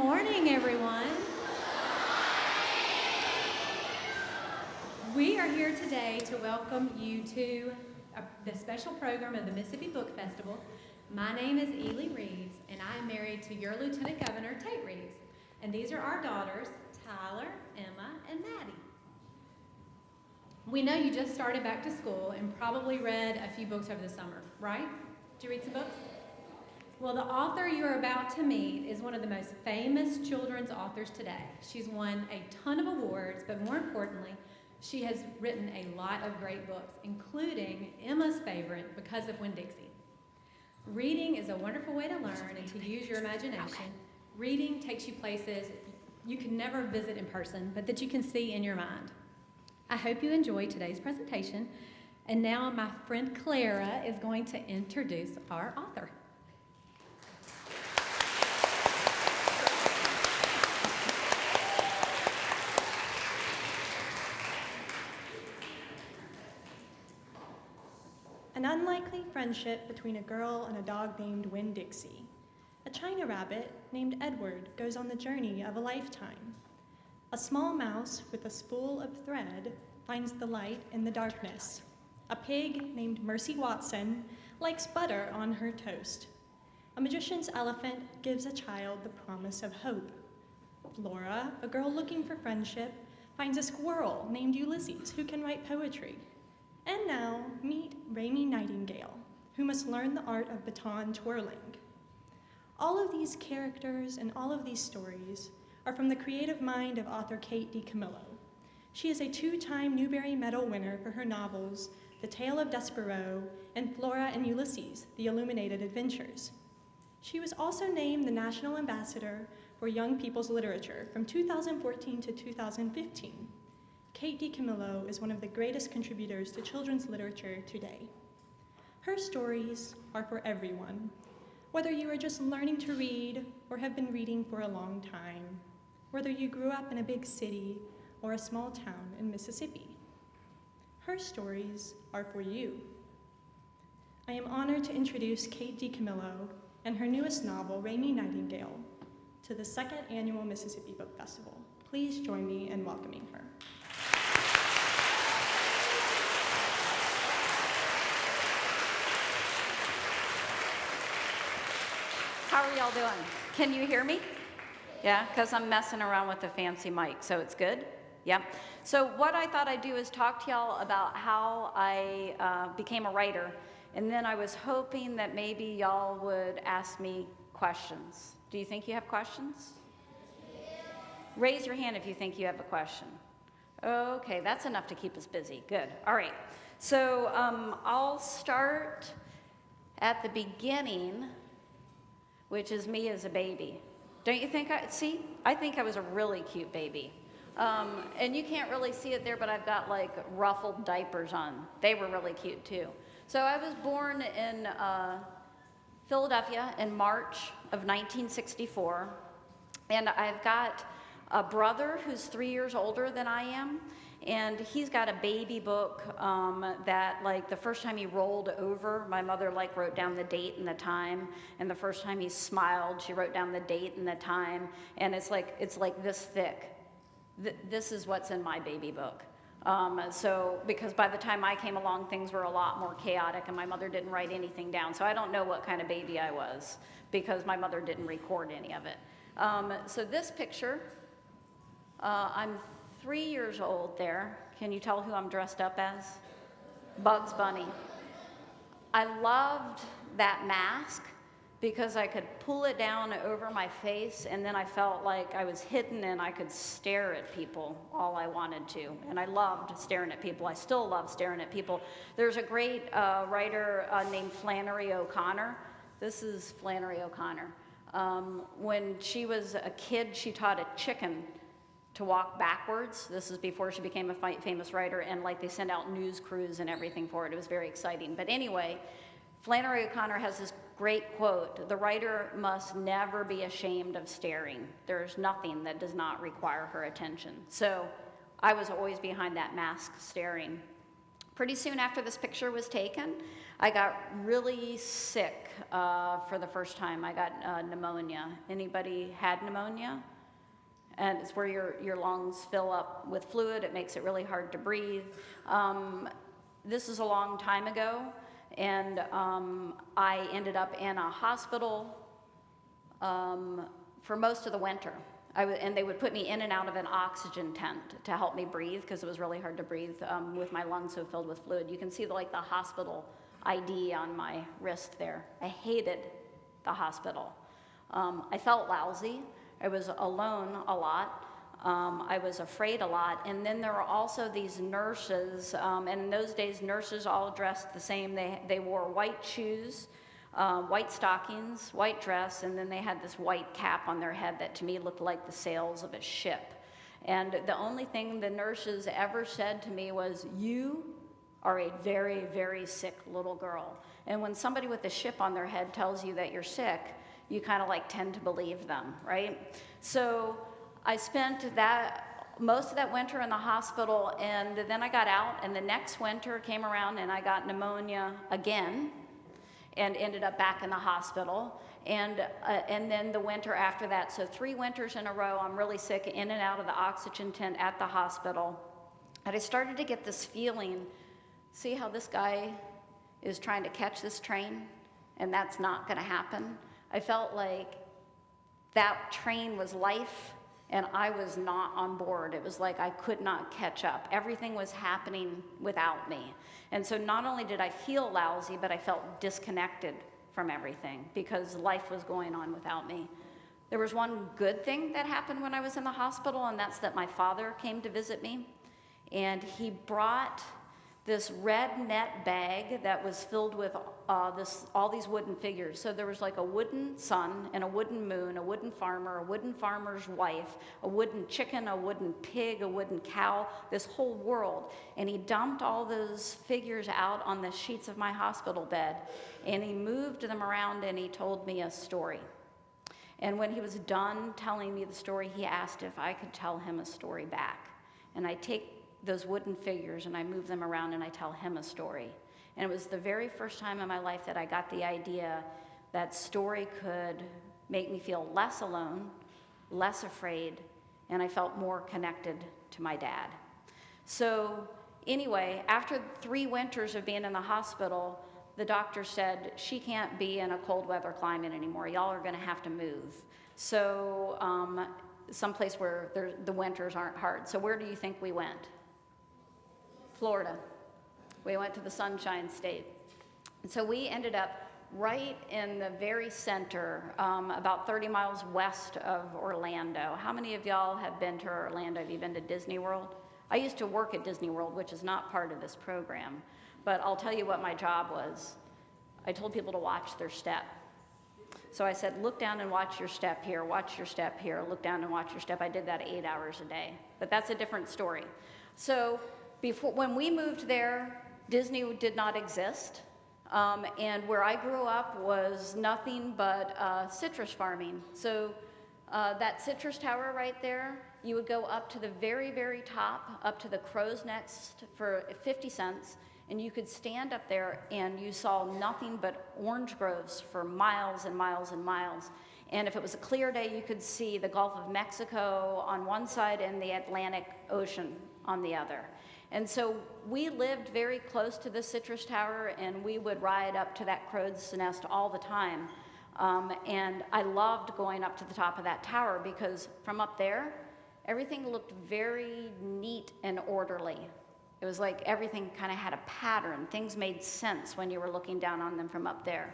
morning, everyone. We are here today to welcome you to the special program of the Mississippi Book Festival. My name is Ely Reeves, and I am married to your Lieutenant Governor, Tate Reeves. And these are our daughters, Tyler, Emma, and Maddie. We know you just started back to school and probably read a few books over the summer, right? Did you read some books? Well, the author you're about to meet is one of the most famous children's authors today. She's won a ton of awards, but more importantly, she has written a lot of great books, including Emma's favorite, Because of Winn-Dixie. Reading is a wonderful way to learn and to use your imagination. Reading takes you places you can never visit in person, but that you can see in your mind. I hope you enjoyed today's presentation. And now my friend Clara is going to introduce our author. An unlikely friendship between a girl and a dog named Winn-Dixie. A China rabbit named Edward goes on the journey of a lifetime. A small mouse with a spool of thread finds the light in the darkness. A pig named Mercy Watson likes butter on her toast. A magician's elephant gives a child the promise of hope. Flora, a girl looking for friendship, finds a squirrel named Ulysses who can write poetry. And now, meet Rainy Nightingale, who must learn the art of baton twirling. All of these characters and all of these stories are from the creative mind of author Kate DiCamillo. She is a two-time Newbery Medal winner for her novels, The Tale of Despereaux and Flora and Ulysses, The Illuminated Adventures. She was also named the National Ambassador for Young People's Literature from 2014 to 2015. Kate DiCamillo is one of the greatest contributors to children's literature today. Her stories are for everyone, whether you are just learning to read or have been reading for a long time, whether you grew up in a big city or a small town in Mississippi. Her stories are for you. I am honored to introduce Kate DiCamillo and her newest novel, Rainy Nightingale, to the second annual Mississippi Book Festival. Please join me in welcoming her. How are y'all doing? Can you hear me? Yeah, because I'm messing around with the fancy mic, so it's good? Yeah. So what I thought I'd do is talk to y'all about how I became a writer, and then I was hoping that maybe y'all would ask me questions. Do you think you have questions? Raise your hand if you think you have a question. Okay, that's enough to keep us busy. Good. All right. So I'll start at the beginning, which is me as a baby. Don't you think I think I was a really cute baby. And you can't really see it there, but I've got like ruffled diapers on. They were really cute too. So I was born in Philadelphia in March of 1964. And I've got a brother who's 3 years older than I am. And he's got a baby book that, like, the first time he rolled over, my mother, like, wrote down the date and the time. And the first time he smiled, she wrote down the date and the time. And it's like this thick. This is what's in my baby book. So, because by the time I came along, things were a lot more chaotic, and my mother didn't write anything down. So I don't know what kind of baby I was, because my mother didn't record any of it. So this picture, I'm 3 years old there. Can you tell who I'm dressed up as? Bugs Bunny. I loved that mask because I could pull it down over my face, and then I felt like I was hidden and I could stare at people all I wanted to. And I loved staring at people. I still love staring at people. There's a great writer named Flannery O'Connor. This is Flannery O'Connor. When she was a kid, she taught a chicken to walk backwards. This is before she became a famous writer, and like they sent out news crews and everything for it. It was very exciting. But anyway, Flannery O'Connor has this great quote: the writer must never be ashamed of staring. There's nothing that does not require her attention. So I was always behind that mask staring. Pretty soon after this picture was taken, I got really sick for the first time. I got pneumonia. Anybody had pneumonia? And it's where your lungs fill up with fluid. It makes it really hard to breathe. This is a long time ago, and I ended up in a hospital for most of the winter. And they would put me in and out of an oxygen tent to help me breathe, because it was really hard to breathe with my lungs so filled with fluid. You can see the hospital ID on my wrist there. I hated the hospital. I felt lousy. I was alone a lot. I was afraid a lot. And then there were also these nurses, and in those days, nurses all dressed the same. They wore white shoes, white stockings, white dress, and then they had this white cap on their head that to me looked like the sails of a ship. And the only thing the nurses ever said to me was, "You are a very, very sick little girl." And when somebody with a ship on their head tells you that you're sick, you kind of tend to believe them, right? So I spent most of that winter in the hospital, and then I got out, and the next winter came around and I got pneumonia again and ended up back in the hospital. And then the winter after that, so 3 winters in a row, I'm really sick, in and out of the oxygen tent at the hospital. And I started to get this feeling, see how this guy is trying to catch this train, and that's not gonna happen? I felt like that train was life, and I was not on board. It was like I could not catch up. Everything was happening without me. And so not only did I feel lousy, but I felt disconnected from everything because life was going on without me. There was one good thing that happened when I was in the hospital, and that's that my father came to visit me, and he brought this red net bag that was filled with all these wooden figures. So there was a wooden sun and a wooden moon, a wooden farmer, a wooden farmer's wife, a wooden chicken, a wooden pig, a wooden cow, this whole world. And he dumped all those figures out on the sheets of my hospital bed, and he moved them around, and he told me a story. And when he was done telling me the story, he asked if I could tell him a story back. And I take those wooden figures and I move them around and I tell him a story. And it was the very first time in my life that I got the idea that story could make me feel less alone, less afraid, and I felt more connected to my dad. So anyway, after 3 winters of being in the hospital, the doctor said, "She can't be in a cold weather climate anymore. Y'all are gonna have to move." So someplace where the winters aren't hard. So where do you think we went? Florida. We went to the Sunshine State. And so we ended up right in the very center, about 30 miles west of Orlando. How many of y'all have been to Orlando? Have you been to Disney World? I used to work at Disney World, which is not part of this program, but I'll tell you what my job was. I told people to watch their step. So I said, look down and watch your step here, watch your step here, look down and watch your step. I did that 8 hours a day, but that's a different story. So when we moved there, Disney did not exist. And where I grew up was nothing but citrus farming. So that citrus tower right there, you would go up to the very, very top, up to the crow's nest for 50 cents, and you could stand up there and you saw nothing but orange groves for miles and miles and miles. And if it was a clear day, you could see the Gulf of Mexico on one side and the Atlantic Ocean on the other. And so we lived very close to the citrus tower, and we would ride up to that crow's nest all the time. And I loved going up to the top of that tower because from up there, everything looked very neat and orderly. It was like everything kind of had a pattern. Things made sense when you were looking down on them from up there.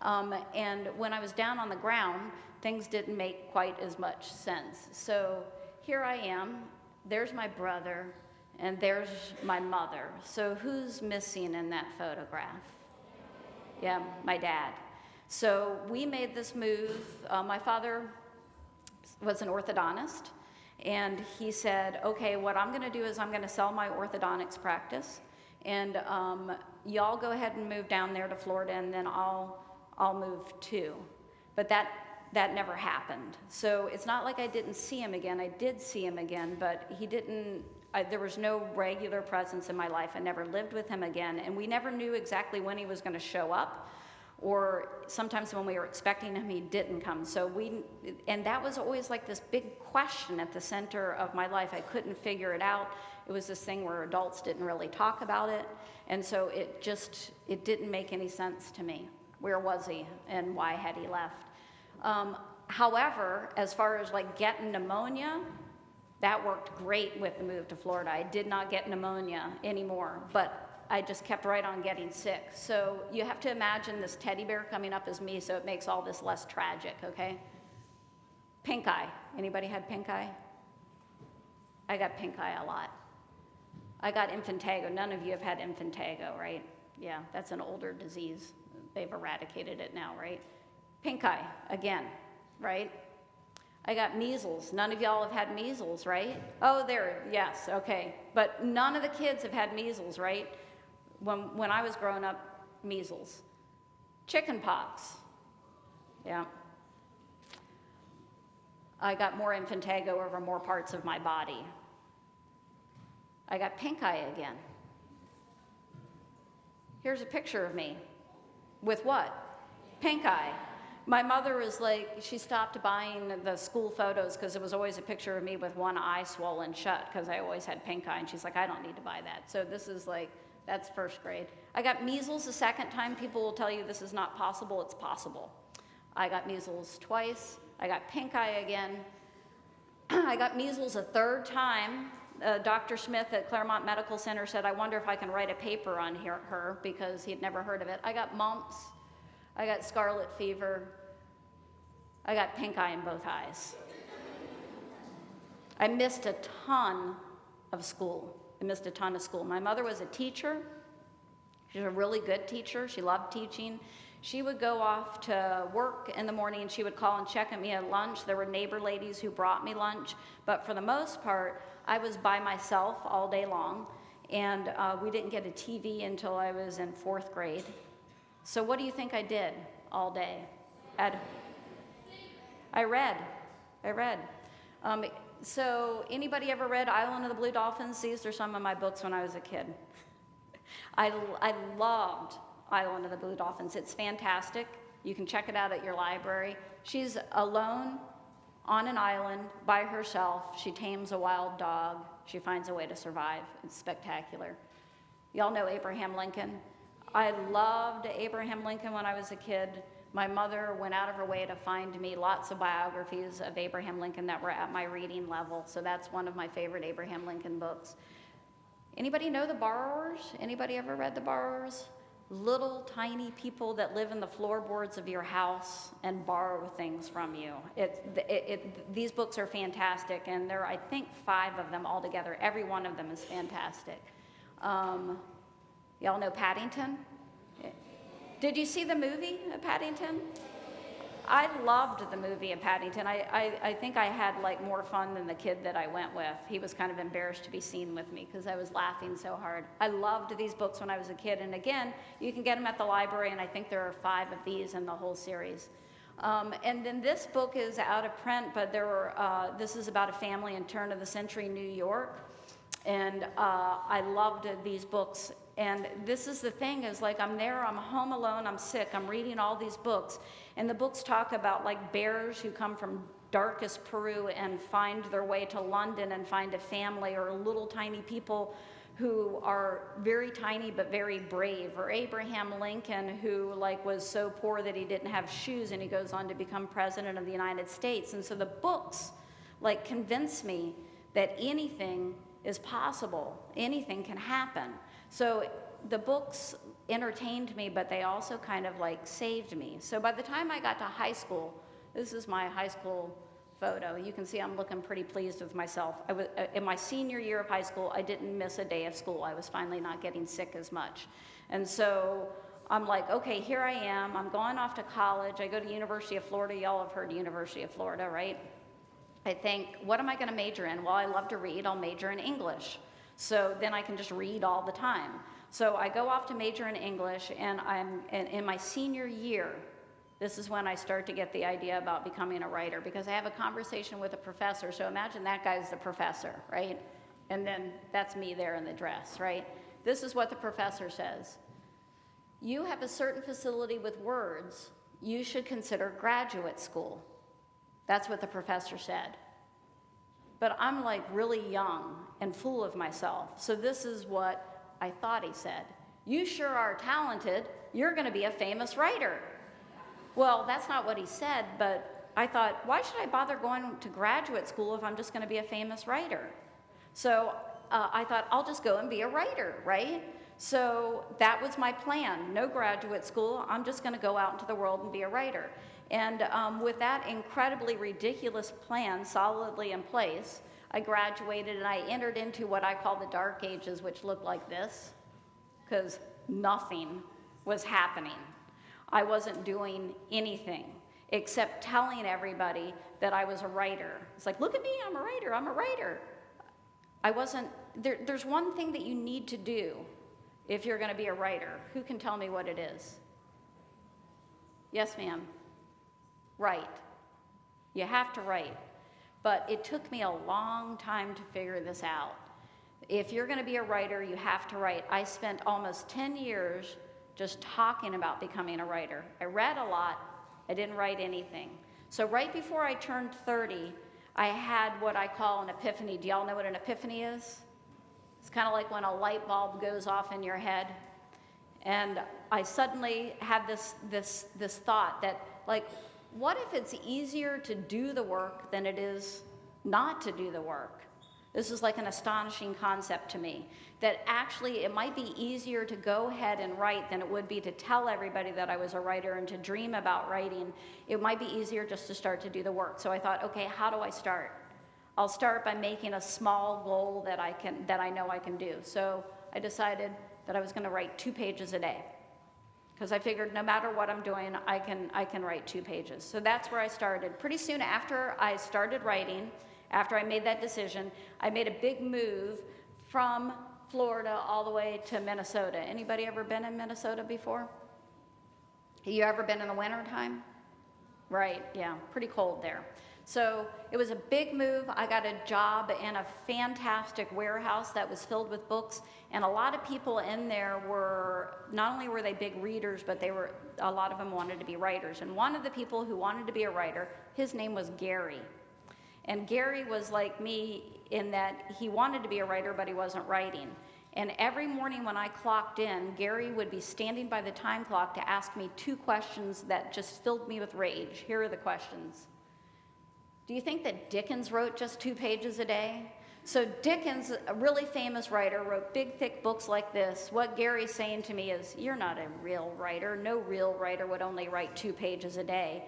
And when I was down on the ground, things didn't make quite as much sense. So here I am, there's my brother, and there's my mother. So who's missing in that photograph? Yeah, my dad. So we made this move. My father was an orthodontist, and he said, okay, what I'm gonna do is I'm gonna sell my orthodontics practice, and y'all go ahead and move down there to Florida, and then I'll move too. But that never happened. So it's not like I didn't see him again. I did see him again, but he didn't there was no regular presence in my life. I never lived with him again, and we never knew exactly when he was going to show up, or sometimes when we were expecting him, he didn't come. And that was always like this big question at the center of my life. I couldn't figure it out. It was this thing where adults didn't really talk about it, and so it didn't make any sense to me. Where was he, and why had he left? However, as far as like getting pneumonia, that worked great with the move to Florida. I did not get pneumonia anymore, but I just kept right on getting sick. So you have to imagine this teddy bear coming up as me, so it makes all this less tragic, okay? Pink eye. Anybody had pink eye? I got pink eye a lot. I got infantago. None of you have had infantago, right? Yeah, that's an older disease. They've eradicated it now, right? Pink eye, again, right? I got measles. None of y'all have had measles, right? Oh, there, yes, okay. But none of the kids have had measles, right? When I was growing up, measles. Chicken pox, yeah. I got more infantago over more parts of my body. I got pink eye again. Here's a picture of me. With what? Pink eye. My mother was like, she stopped buying the school photos because it was always a picture of me with one eye swollen shut because I always had pink eye, and she's like, I don't need to buy that. So this is like, that's first grade. I got measles the second time. People will tell you this is not possible. It's possible. I got measles twice. I got pink eye again. I got measles a third time. Dr. Smith at Claremont Medical Center said, I wonder if I can write a paper on her because he'd never heard of it. I got mumps. I got scarlet fever. I got pink eye in both eyes. I missed a ton of school. My mother was a teacher. She was a really good teacher. She loved teaching. She would go off to work in the morning, and she would call and check on me at lunch. There were neighbor ladies who brought me lunch, but for the most part, I was by myself all day long, and we didn't get a TV until I was in 4th grade. So what do you think I did all day? I read. So anybody ever read Island of the Blue Dolphins? These are some of my books when I was a kid. I loved Island of the Blue Dolphins. It's fantastic. You can check it out at your library. She's alone on an island by herself. She tames a wild dog. She finds a way to survive. It's spectacular. Y'all know Abraham Lincoln. I loved Abraham Lincoln when I was a kid. My mother went out of her way to find me lots of biographies of Abraham Lincoln that were at my reading level. So that's one of my favorite Abraham Lincoln books. Anybody know The Borrowers? Anybody ever read The Borrowers? Little tiny people that live in the floorboards of your house and borrow things from you. These books are fantastic, and there are, I think, 5 of them altogether. Every one of them is fantastic. Y'all know Paddington? Did you see the movie Paddington? I loved the movie of Paddington. I think I had like more fun than the kid that I went with. He was kind of embarrassed to be seen with me because I was laughing so hard. I loved these books when I was a kid, and again, you can get them at the library, and I think there are 5 of these in the whole series. And then this book is out of print, but this is about a family in turn of the century New York, and I loved these books. And this is the thing, is like I'm there, I'm home alone, I'm sick, I'm reading all these books, and the books talk about like bears who come from darkest Peru and find their way to London and find a family, or little tiny people who are very tiny but very brave, or Abraham Lincoln, who like was so poor that he didn't have shoes, and he goes on to become president of the United States. And so the books like convince me that anything is possible, anything can happen. So the books entertained me, but they also kind of like saved me. So by the time I got to high school, this is my high school photo. You can see I'm looking pretty pleased with myself. I was, in my senior year of high school, I didn't miss a day of school. I was finally not getting sick as much. And so I'm like, okay, here I am. I'm going off to college. I go to University of Florida. Y'all have heard of University of Florida, right? I think, what am I going to major in? Well, I love to read. I'll major in English. So then I can just read all the time. So I go off to major in English, and I'm in my senior year. This is when I start to get the idea about becoming a writer, because I have a conversation with a professor. So imagine that guy's the professor, right? And then that's me there in the dress, right? This is what the professor says. You have a certain facility with words. You should consider graduate school. That's what the professor said. But I'm like really young and full of myself. So this is what I thought he said. You sure are talented. You're going to be a famous writer. Well, that's not what he said, but I thought, why should I bother going to graduate school if I'm just going to be a famous writer? So I thought, I'll just go and be a writer, right? So that was my plan. No graduate school. I'm just going to go out into the world and be a writer. And with that incredibly ridiculous plan solidly in place, I graduated and I entered into what I call the dark ages, which looked like this, because nothing was happening. I wasn't doing anything except telling everybody that I was a writer. It's like, look at me, I'm a writer, I'm a writer. I wasn't, there's one thing that you need to do if you're going to be a writer. Who can tell me what it is? Yes, ma'am. Write. You have to write. But it took me a long time to figure this out. If you're going to be a writer, you have to write. I spent almost 10 years just talking about becoming a writer. I read a lot. I didn't write anything. So right before I turned 30, I had what I call an epiphany. Do y'all know what an epiphany is? It's kind of like when a light bulb goes off in your head. And I suddenly had this thought that, like, what if it's easier to do the work than it is not to do the work? This is like an astonishing concept to me, that actually it might be easier to go ahead and write than it would be to tell everybody that I was a writer and to dream about writing. It might be easier just to start to do the work. So I thought, okay, how do I start? I'll start by making a small goal that I know I can do. So I decided that I was going to write 2 pages a day, because I figured no matter what I'm doing, I can write 2 pages. So that's where I started. Pretty soon after I started writing, after I made that decision, I made a big move from Florida all the way to Minnesota. Anybody ever been in Minnesota before? You ever been in the winter time? Right, yeah, pretty cold there. So it was a big move. I got a job in a fantastic warehouse that was filled with books, and a lot of people in there were, not only were they big readers, but a lot of them wanted to be writers. And one of the people who wanted to be a writer, his name was Gary. And Gary was like me in that he wanted to be a writer, but he wasn't writing. And every morning when I clocked in, Gary would be standing by the time clock to ask me 2 questions that just filled me with rage. Here are the questions. Do you think that Dickens wrote just 2 pages a day? So Dickens, a really famous writer, wrote big, thick books like this. What Gary's saying to me is, you're not a real writer. No real writer would only write 2 pages a day.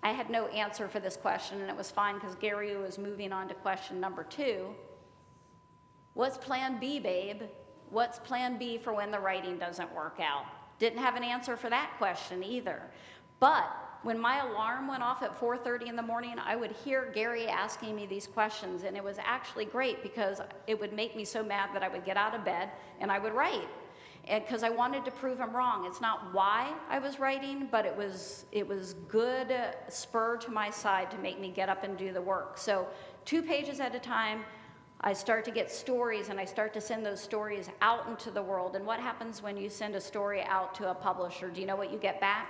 I had no answer for this question, and it was fine because Gary was moving on to question number 2. What's plan B, babe? What's plan B for when the writing doesn't work out? Didn't have an answer for that question either. But when my alarm went off at 4:30 in the morning, I would hear Gary asking me these questions, and it was actually great because it would make me so mad that I would get out of bed and I would write. Because I wanted to prove him wrong. It's not why I was writing, but it was good spur to my side to make me get up and do the work. So 2 pages at a time, I start to get stories, and I start to send those stories out into the world. And what happens when you send a story out to a publisher? Do you know what you get back?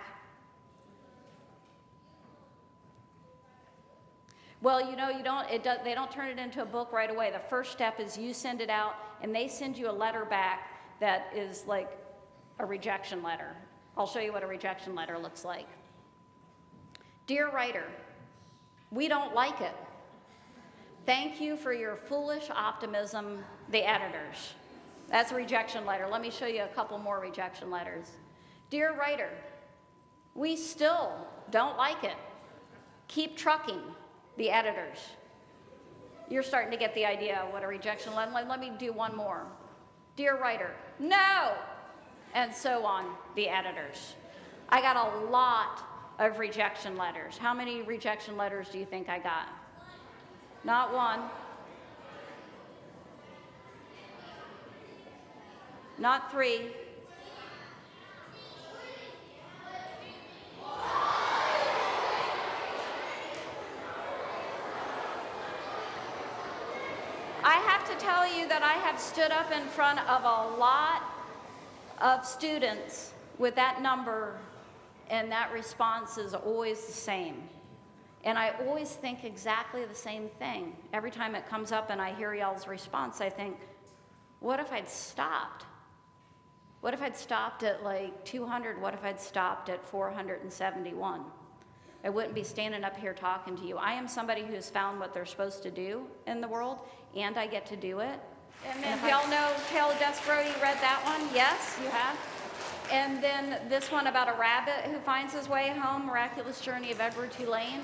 Well, you know, they don't turn it into a book right away. The first step is you send it out, and they send you a letter back that is like a rejection letter. I'll show you what a rejection letter looks like. Dear writer, we don't like it. Thank you for your foolish optimism, the editors. That's a rejection letter. Let me show you a couple more rejection letters. Dear writer, we still don't like it. Keep trucking, the editors. You're starting to get the idea of what a rejection letter. Let me do one more. Dear writer, no, and so on, the editors. I got a lot of rejection letters. How many rejection letters do you think I got? Not one. Not 3. I have to tell you that I have stood up in front of a lot of students with that number, and that response is always the same. And I always think exactly the same thing. Every time it comes up and I hear y'all's response, I think, what if I'd stopped? What if I'd stopped at like 200? What if I'd stopped at 471? I wouldn't be standing up here talking to you. I am somebody who's found what they're supposed to do in the world, and I get to do it. And then y'all know Tale of Despereaux, you read that one? Yes, you have? And then this one about a rabbit who finds his way home, Miraculous Journey of Edward Tulane.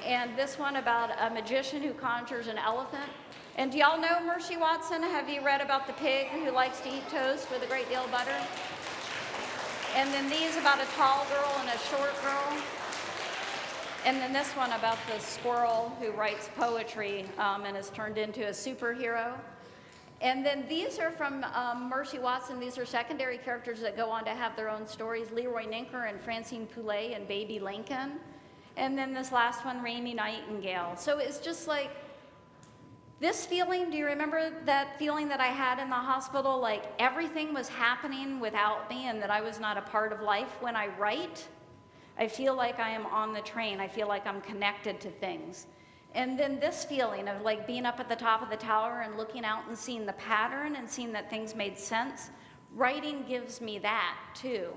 And this one about a magician who conjures an elephant. And do y'all know Mercy Watson? Have you read about the pig who likes to eat toast with a great deal of butter? And then these about a tall girl and a short girl. And then this one about the squirrel who writes poetry and is turned into a superhero. And then these are from Mercy Watson. These are secondary characters that go on to have their own stories. Leroy Ninker and Francine Poulet and Baby Lincoln. And then this last one, Rainy Nightingale. So it's just like, this feeling, do you remember that feeling that I had in the hospital? Like everything was happening without me and that I was not a part of life. When I write, I feel like I am on the train. I feel like I'm connected to things. And then this feeling of like being up at the top of the tower and looking out and seeing the pattern and seeing that things made sense, writing gives me that too.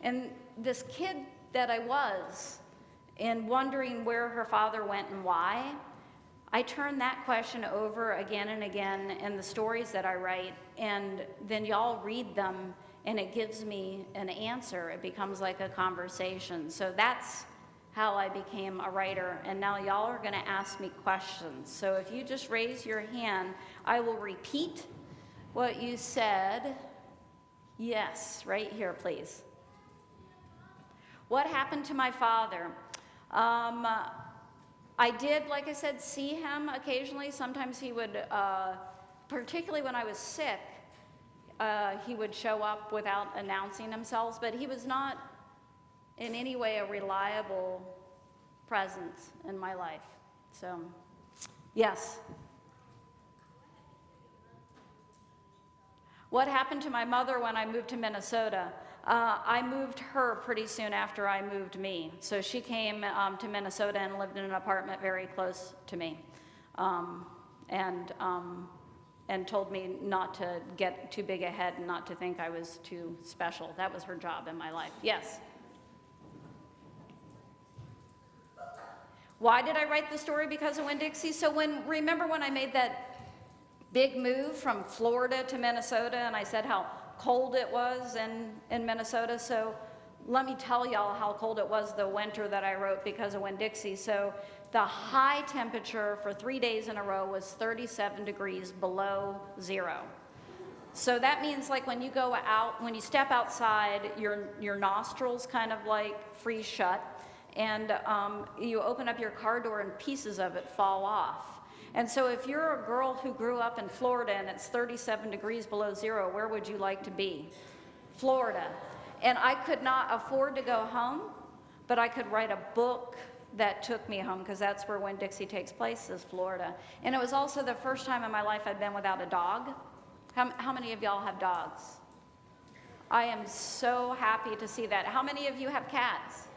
And this kid that I was, and wondering where her father went and why, I turn that question over again and again in the stories that I write, and then y'all read them and it gives me an answer. It becomes like a conversation. So that's how I became a writer, and now y'all are gonna ask me questions. So if you just raise your hand, I will repeat what you said. Yes, right here, please. What happened to my father? I did, like I said, see him occasionally. Sometimes he would, particularly when I was sick, he would show up without announcing himself, but he was not in any way a reliable presence in my life. So, yes. What happened to my mother when I moved to Minnesota? I moved her pretty soon after I moved me. So she came to Minnesota and lived in an apartment very close to me. And told me not to get too big ahead and not to think I was too special. That was her job in my life. Yes? Why did I write the story because of Winn-Dixie? So remember when I made that big move from Florida to Minnesota, and I said how cold it was in Minnesota? So let me tell y'all how cold it was the winter that I wrote because of Winn-Dixie. So the high temperature for 3 days in a row was 37 degrees below zero. So that means like when you go out, when you step outside, your nostrils kind of like freeze shut, and you open up your car door and pieces of it fall off. And so if you're a girl who grew up in Florida and it's 37 degrees below zero, where would you like to be? Florida. And I could not afford to go home, but I could write a book that took me home, because that's where Winn-Dixie takes place, is Florida. And it was also the first time in my life I'd been without a dog. How many of y'all have dogs? I am so happy to see that. How many of you have cats?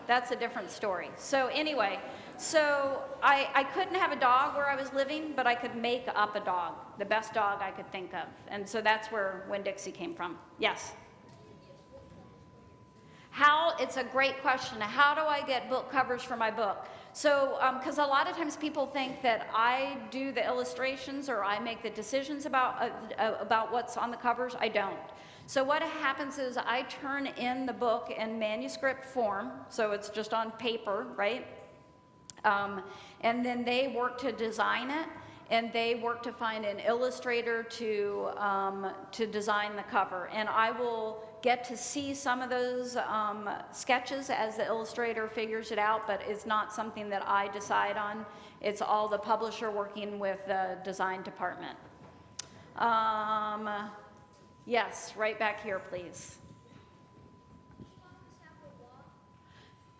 That's a different story. So anyway, so I couldn't have a dog where I was living, but I could make up a dog, the best dog I could think of. And so that's where Winn-Dixie came from. Yes? It's a great question. How do I get book covers for my book? So, because a lot of times people think that I do the illustrations or I make the decisions about what's on the covers. I don't. So what happens is I turn in the book in manuscript form, so it's just on paper, right? And then they work to design it, and they work to find an illustrator to design the cover. And I will get to see some of those sketches as the illustrator figures it out, but it's not something that I decide on. It's all the publisher working with the design department. Yes, right back here, please.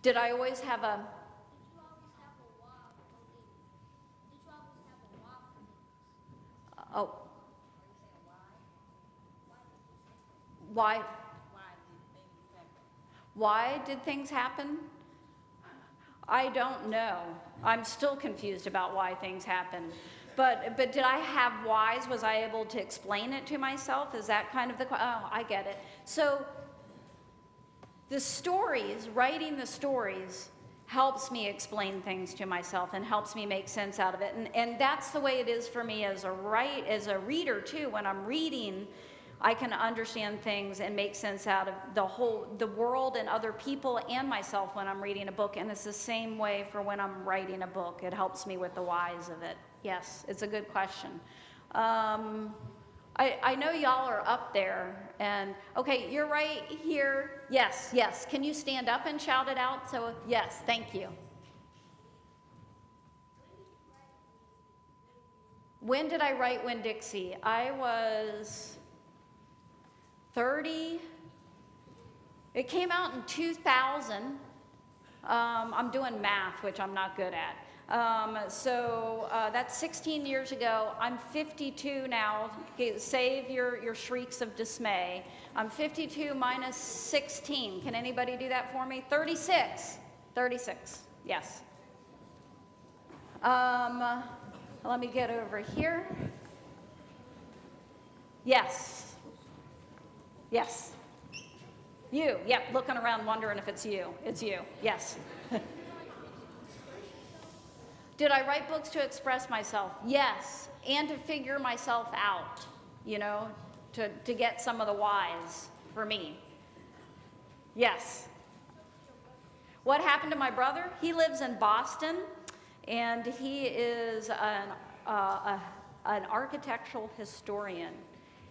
Did I always have a... Oh. Why? Why did things happen? I don't know. I'm still confused about why things happen. But did I have whys? Was I able to explain it to myself? Is that kind of the question? Oh, I get it. So the stories, writing the stories, helps me explain things to myself and helps me make sense out of it. And that's the way it is for me as a reader too. When I'm reading, I can understand things and make sense out of the world and other people and myself when I'm reading a book. And it's the same way for when I'm writing a book. It helps me with the whys of it. Yes, it's a good question. I know y'all are up there, and okay, you're right here. Yes, yes. Can you stand up and shout it out? So yes, thank you. When did I write Winn-Dixie? I was 30. It came out in 2000. I'm doing math, which I'm not good at. So that's 16 years ago. I'm 52 now. Save your shrieks of dismay. I'm 52 minus 16. Can anybody do that for me? 36. 36, yes. Let me get over here. Yes. Yes. You, yep, looking around wondering if it's you. It's you, yes. Did I write books to express myself? Yes, and to figure myself out, you know, to get some of the whys for me. Yes. What happened to my brother? He lives in Boston, and he is an architectural historian.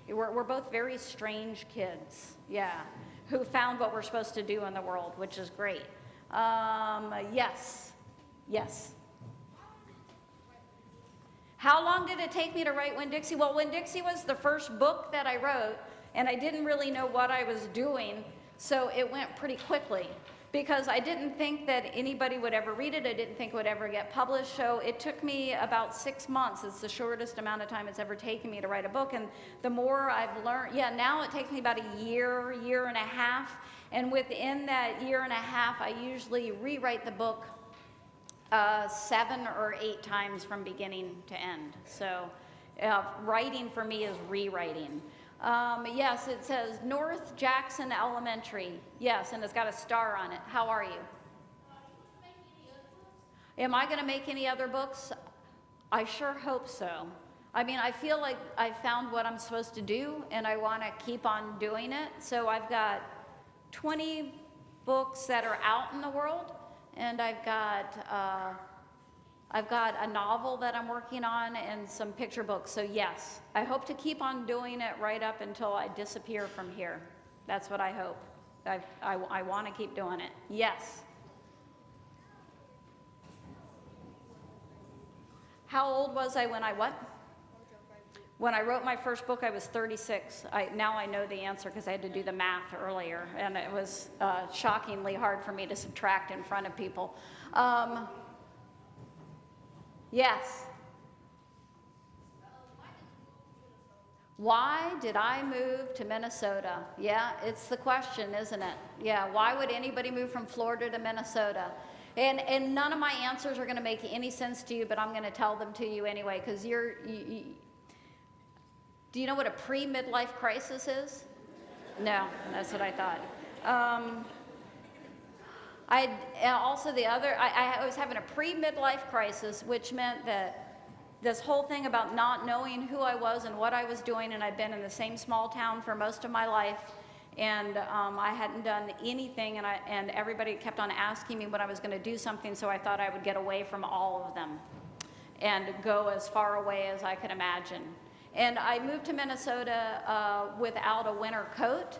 We're both very strange kids, yeah, who found what we're supposed to do in the world, which is great. Yes, yes. How long did it take me to write Winn-Dixie? Well, Winn-Dixie was the first book that I wrote, and I didn't really know what I was doing, so it went pretty quickly because I didn't think that anybody would ever read it. I didn't think it would ever get published, so it took me about 6 months. It's the shortest amount of time it's ever taken me to write a book, and the more I've learned, yeah, now it takes me about a year and a half, and within that year and a half, I usually rewrite the book 7 or 8 times from beginning to end. So writing for me is rewriting. Yes, it says North Jackson Elementary. Yes, and it's got a star on it. How are you? Am I going to make any other books? I sure hope so. I mean, I feel like I found what I'm supposed to do, and I want to keep on doing it. So I've got 20 books that are out in the world. And I've got a novel that I'm working on and some picture books. So yes, I hope to keep on doing it right up until I disappear from here. That's what I hope. I want to keep doing it. Yes. How old was I when I what? When I wrote my first book, I was 36. Now I know the answer because I had to do the math earlier, and it was shockingly hard for me to subtract in front of people. Yes. Why did I move to Minnesota? Yeah, it's the question, isn't it? Yeah, why would anybody move from Florida to Minnesota? And none of my answers are going to make any sense to you, but I'm going to tell them to you anyway, because do you know what a pre-midlife crisis is? No, that's what I thought. I was having a pre-midlife crisis, which meant that this whole thing about not knowing who I was and what I was doing, and I'd been in the same small town for most of my life, and I hadn't done anything, and everybody kept on asking me when I was going to do something, so I thought I would get away from all of them and go as far away as I could imagine. And I moved to Minnesota without a winter coat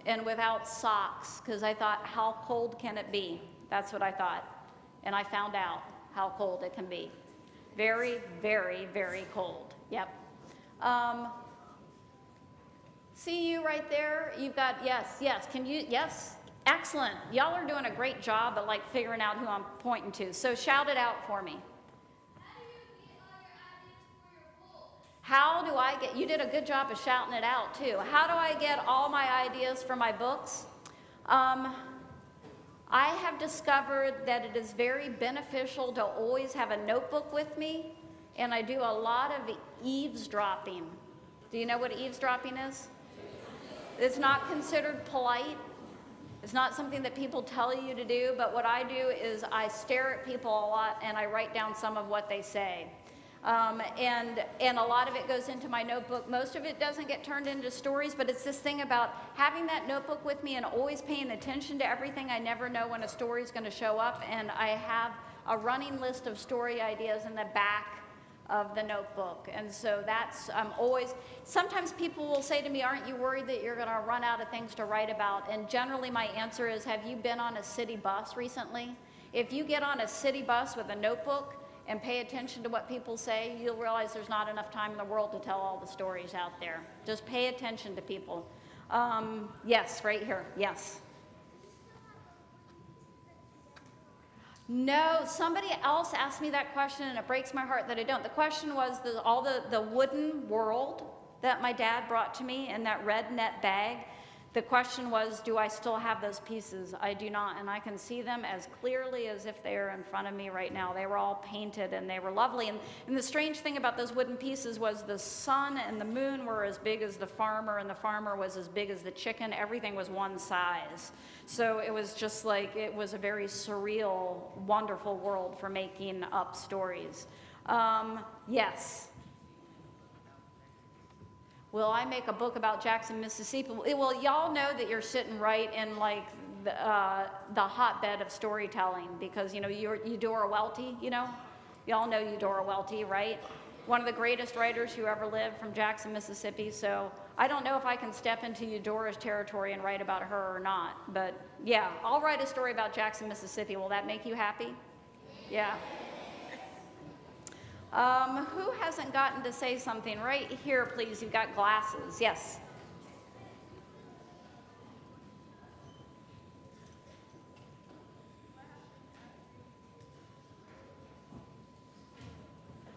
and without socks, because I thought, how cold can it be? That's what I thought. And I found out how cold it can be. Very, very, very cold. Yep. See you right there? You've got, yes, yes. Can you, yes? Excellent. Y'all are doing a great job at like figuring out who I'm pointing to. So shout it out for me. How do I get, you did a good job of shouting it out too. How do I get all my ideas for my books? I have discovered that it is very beneficial to always have a notebook with me, and I do a lot of eavesdropping. Do you know what eavesdropping is? It's not considered polite. It's not something that people tell you to do, but what I do is I stare at people a lot and I write down some of what they say. And a lot of it goes into my notebook. Most of it doesn't get turned into stories, but it's this thing about having that notebook with me and always paying attention to everything. I never know when a story is going to show up, and I have a running list of story ideas in the back of the notebook. And so that's always, sometimes people will say to me, aren't you worried that you're going to run out of things to write about? And generally my answer is, have you been on a city bus recently? If you get on a city bus with a notebook and pay attention to what people say, you'll realize there's not enough time in the world to tell all the stories out there. Just pay attention to people. Yes, right here, yes. No, somebody else asked me that question, and it breaks my heart that I don't. The question was all the wooden world that my dad brought to me in that red net bag. The question was, do I still have those pieces? I do not, and I can see them as clearly as if they are in front of me right now. They were all painted, and they were lovely. And the strange thing about those wooden pieces was the sun and the moon were as big as the farmer, and the farmer was as big as the chicken. Everything was one size. So it was just like, it was a very surreal, wonderful world for making up stories. Yes. Will I make a book about Jackson, Mississippi? Well, y'all know that you're sitting right in like the hotbed of storytelling, because you know Eudora Welty. You know, y'all know Eudora Welty, right? One of the greatest writers who ever lived from Jackson, Mississippi. So I don't know if I can step into Eudora's territory and write about her or not. But yeah, I'll write a story about Jackson, Mississippi. Will that make you happy? Yeah. Who hasn't gotten to say something? Right here, please. You've got glasses. Yes.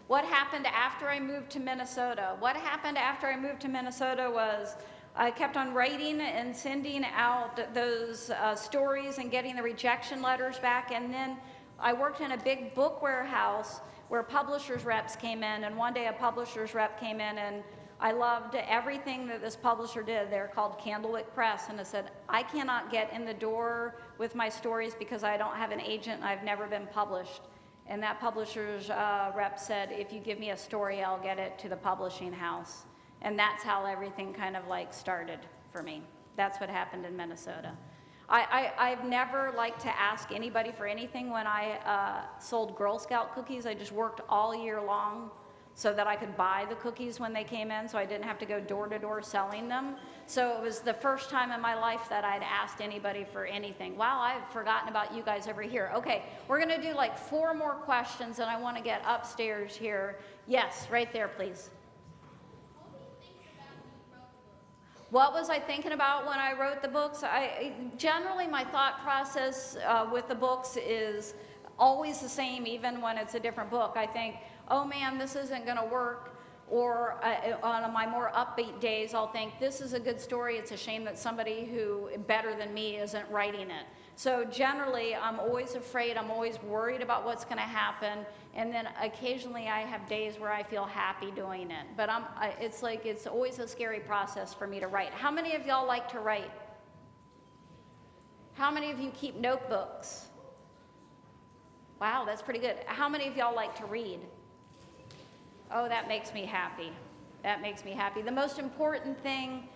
What happened after I moved to Minnesota? What happened after I moved to Minnesota was I kept on writing and sending out those stories and getting the rejection letters back. And then I worked in a big book warehouse where publishers reps came in, and one day a publisher's rep came in, and I loved everything that this publisher did. They're called Candlewick Press, and it said, I cannot get in the door with my stories because I don't have an agent and I've never been published. And that publisher's rep said, if you give me a story, I'll get it to the publishing house. And that's how everything kind of like started for me. That's what happened in Minnesota. I've never liked to ask anybody for anything when I sold Girl Scout cookies. I just worked all year long so that I could buy the cookies when they came in, so I didn't have to go door to door selling them. So it was the first time in my life that I'd asked anybody for anything. Wow, I've forgotten about you guys over here. Okay, we're gonna do like 4 more questions, and I wanna get upstairs here. Yes, right there, please. What was I thinking about when I wrote the books? Generally, my thought process with the books is always the same, even when it's a different book. I think, oh man, this isn't gonna work. Or on my more upbeat days, I'll think, this is a good story. It's a shame that somebody who better than me isn't writing it. So generally, I'm always afraid, I'm always worried about what's gonna happen, and then occasionally I have days where I feel happy doing it. But it's like, it's always a scary process for me to write. How many of y'all like to write? How many of you keep notebooks? Wow, that's pretty good. How many of y'all like to read? Oh, that makes me happy. That makes me happy. The most important thing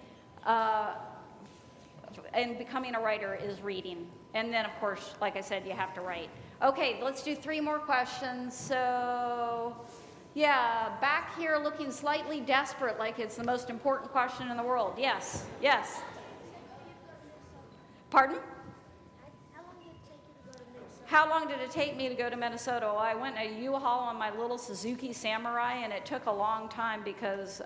in becoming a writer is reading. And then, of course, like I said, you have to write. Okay, let's do 3 more questions. So, yeah, back here looking slightly desperate, like it's the most important question in the world. Yes, yes. Pardon? How long did it take me to go to Minnesota? Well, I went in a U-Haul on my little Suzuki Samurai, and it took a long time because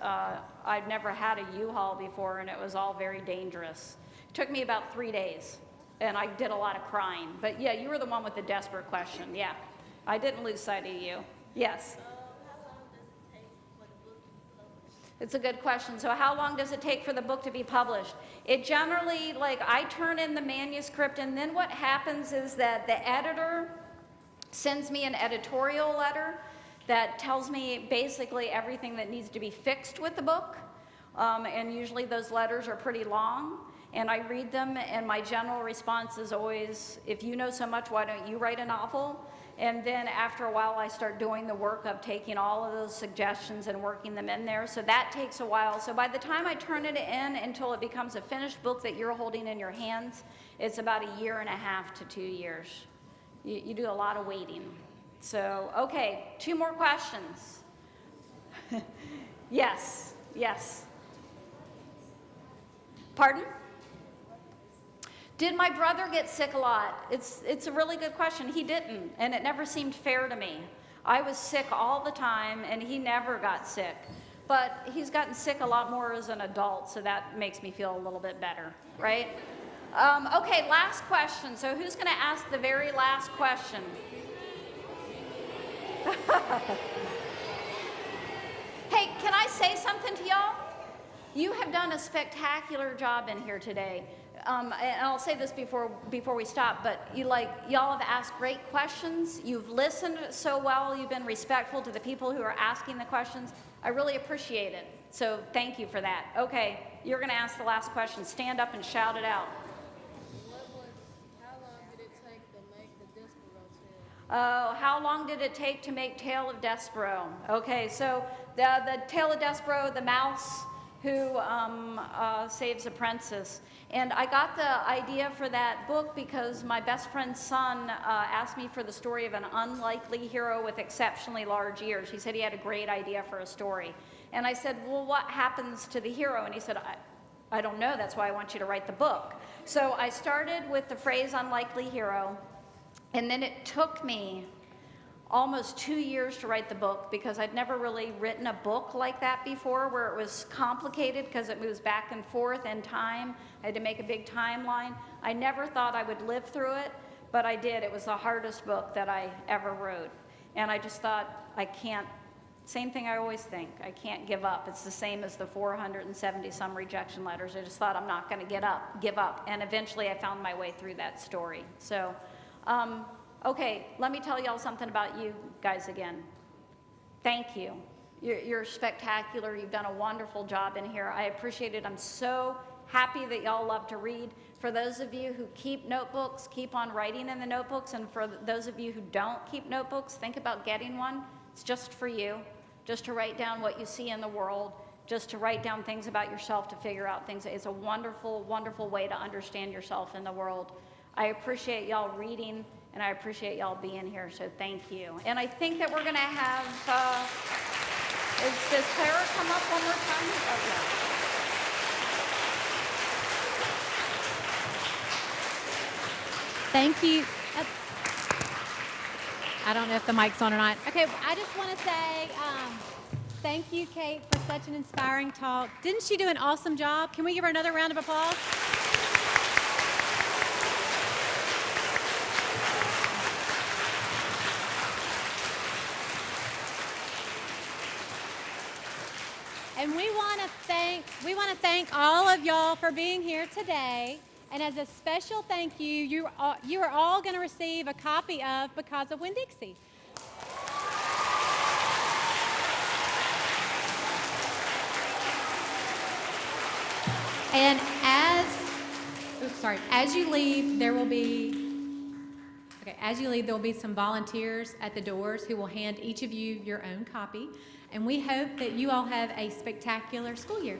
I'd never had a U-Haul before, and it was all very dangerous. It took me about 3 days, and I did a lot of crying. But yeah, you were the one with the desperate question. Yeah, I didn't lose sight of you. Yes. It's a good question. So how long does it take for the book to be published? It generally, like, I turn in the manuscript, and then what happens is that the editor sends me an editorial letter that tells me basically everything that needs to be fixed with the book. And usually those letters are pretty long, and I read them, and my general response is always, if you know so much, why don't you write a novel? And then after a while, I start doing the work of taking all of those suggestions and working them in there. So that takes a while. So by the time I turn it in until it becomes a finished book that you're holding in your hands, it's about 1.5 to 2 years. You do a lot of waiting. So, okay, 2 more questions. Yes, yes. Pardon? Did my brother get sick a lot? It's a really good question. He didn't, and it never seemed fair to me. I was sick all the time, and he never got sick. But he's gotten sick a lot more as an adult, so that makes me feel a little bit better, right? Okay, last question. So who's going to ask the very last question? Hey, can I say something to y'all? You have done a spectacular job in here today. And I'll say this before we stop, but y'all have asked great questions. You've listened so well. You've been respectful to the people who are asking the questions. I really appreciate it. So thank you for that. Okay, you're going to ask the last question. Stand up and shout it out. How long did it take to make the Despero tale? Oh, how long did it take to make Tale of Despero? Okay, so the Tale of Despero, the mouse who saves a princess. And I got the idea for that book because my best friend's son asked me for the story of an unlikely hero with exceptionally large ears. He said he had a great idea for a story. And I said, well, what happens to the hero? And he said, I don't know, that's why I want you to write the book. So I started with the phrase unlikely hero, and then it took me almost 2 years to write the book because I'd never really written a book like that before where it was complicated because it moves back and forth in time. I had to make a big timeline. I never thought I would live through it, but I did. It was the hardest book that I ever wrote. And I just thought, I can't, same thing I always think, I can't give up. It's the same as the 470 some rejection letters. I just thought I'm not going to give up. And eventually I found my way through that story. So, okay, let me tell y'all something about you guys again. Thank you. You're spectacular. You've done a wonderful job in here. I appreciate it. I'm so happy that y'all love to read. For those of you who keep notebooks, keep on writing in the notebooks. And for those of you who don't keep notebooks, think about getting one. It's just for you, just to write down what you see in the world, just to write down things about yourself, to figure out things. It's a wonderful, wonderful way to understand yourself in the world. I appreciate y'all reading, and I appreciate y'all being here, so thank you. And I think that we're going to have, does Clara come up one more time? Oh, yeah. Thank you. I don't know if the mic's on or not. Okay, I just want to say thank you, Kate, for such an inspiring talk. Didn't she do an awesome job? Can we give her another round of applause? And we want to thank all of y'all for being here today. And as a special thank you, you are all going to receive a copy of Because of Winn-Dixie. And as you leave, there will be some volunteers at the doors who will hand each of you your own copy. And we hope that you all have a spectacular school year.